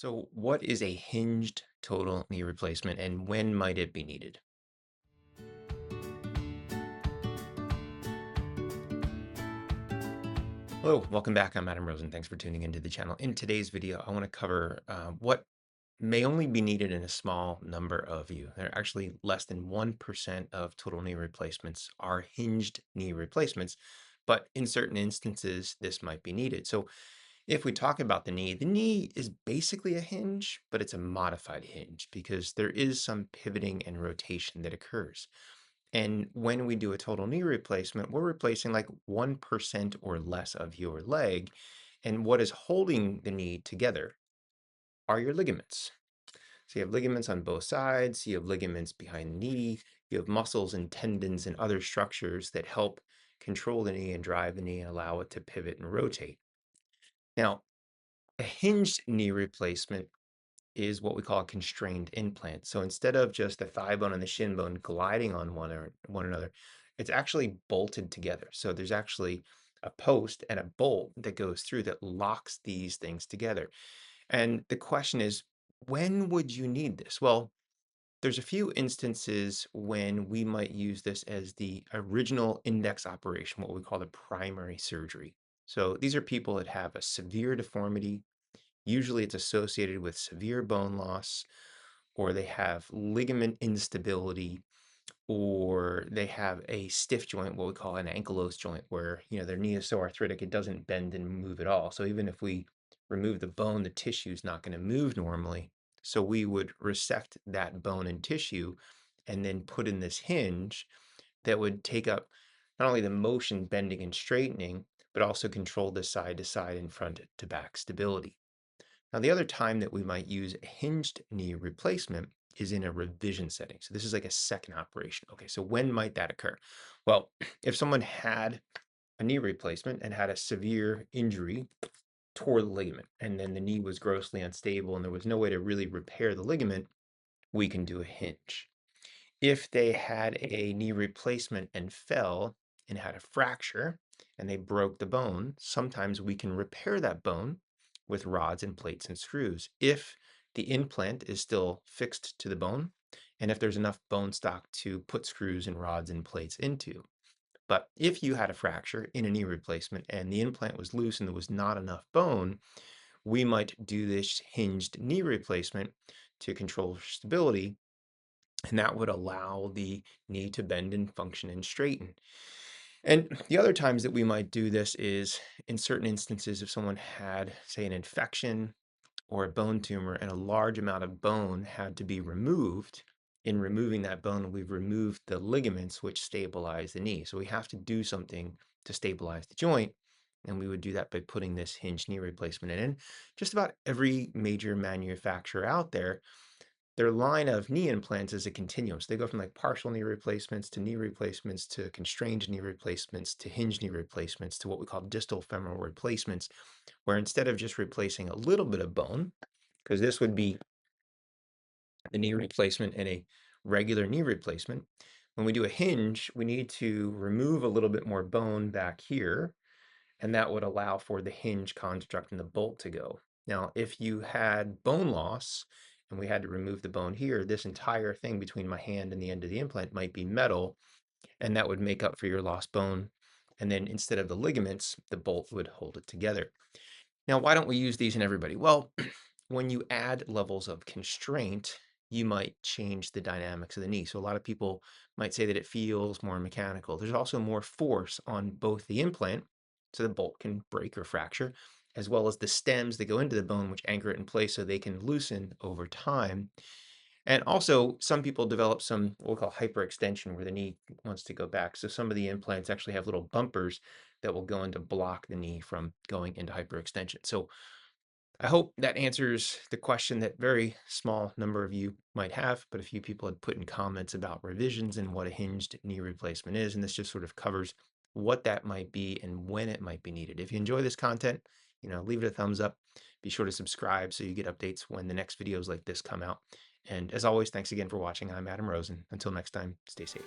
So, what is a hinged total knee replacement and when might it be needed? Hello, welcome back. I'm Adam Rosen. Thanks for tuning into the channel. In today's video, I want to cover what may only be needed in a small number of you. There are actually less than 1% of total knee replacements are hinged knee replacements, but in certain instances, this might be needed. So, if we talk about the knee is basically a hinge, but it's a modified hinge because there is some pivoting and rotation that occurs. And when we do a total knee replacement, we're replacing like 1% or less of your leg. And what is holding the knee together are your ligaments. So you have ligaments on both sides, you have ligaments behind the knee, you have muscles and tendons and other structures that help control the knee and drive the knee and allow it to pivot and rotate. Now, a hinged knee replacement is what we call a constrained implant. So instead of just the thigh bone and the shin bone gliding on one another, it's actually bolted together. So there's actually a post and a bolt that goes through that locks these things together. And the question is, when would you need this? Well, there's a few instances when we might use this as the original index operation, what we call the primary surgery. So these are people that have a severe deformity. Usually it's associated with severe bone loss, or they have ligament instability, or they have a stiff joint, what we call an ankylosed joint, where their knee is so arthritic it doesn't bend and move at all. So even if we remove the bone, the tissue is not going to move normally. So we would resect that bone and tissue and then put in this hinge that would take up not only the motion bending and straightening, but also control the side to side and front to back stability. Now, the other time that we might use a hinged knee replacement is in a revision setting. So this is like a second operation. Okay, so when might that occur? Well, if someone had a knee replacement and had a severe injury, tore the ligament, and then the knee was grossly unstable and there was no way to really repair the ligament, we can do a hinge. If they had a knee replacement and fell and had a fracture and they broke the bone, sometimes we can repair that bone with rods and plates and screws if the implant is still fixed to the bone and if there's enough bone stock to put screws and rods and plates into. But if you had a fracture in a knee replacement and the implant was loose and there was not enough bone, we might do this hinged knee replacement to control stability, and that would allow the knee to bend and function and straighten. And the other times that we might do this is in certain instances if someone had, say, an infection or a bone tumor and a large amount of bone had to be removed. In removing that bone, we've removed the ligaments which stabilize the knee. So we have to do something to stabilize the joint. And we would do that by putting this hinge knee replacement in. And just about every major manufacturer out there, their line of knee implants is a continuum. So they go from like partial knee replacements to knee replacements to constrained knee replacements to hinge knee replacements to what we call distal femoral replacements, where instead of just replacing a little bit of bone, because this would be the knee replacement and a regular knee replacement, when we do a hinge, we need to remove a little bit more bone back here, and that would allow for the hinge construct and the bolt to go. Now, if you had bone loss and we had to remove the bone here, this entire thing between my hand and the end of the implant might be metal, and that would make up for your lost bone. And then instead of the ligaments, the bolt would hold it together. Now, why don't we use these in everybody? Well, when you add levels of constraint, you might change the dynamics of the knee. So a lot of people might say that it feels more mechanical. There's also more force on both the implant, so the bolt can break or fracture, as well as the stems that go into the bone, which anchor it in place so they can loosen over time. And also, some people develop some what we call hyperextension, where the knee wants to go back. So some of the implants actually have little bumpers that will go in to block the knee from going into hyperextension. So I hope that answers the question that very small number of you might have, but a few people had put in comments about revisions and what a hinged knee replacement is, and this just sort of covers what that might be and when it might be needed. If you enjoy this content, leave it a thumbs up. Be sure to subscribe so you get updates when the next videos like this come out. And as always, thanks again for watching. I'm Adam Rosen. Until next time, stay safe.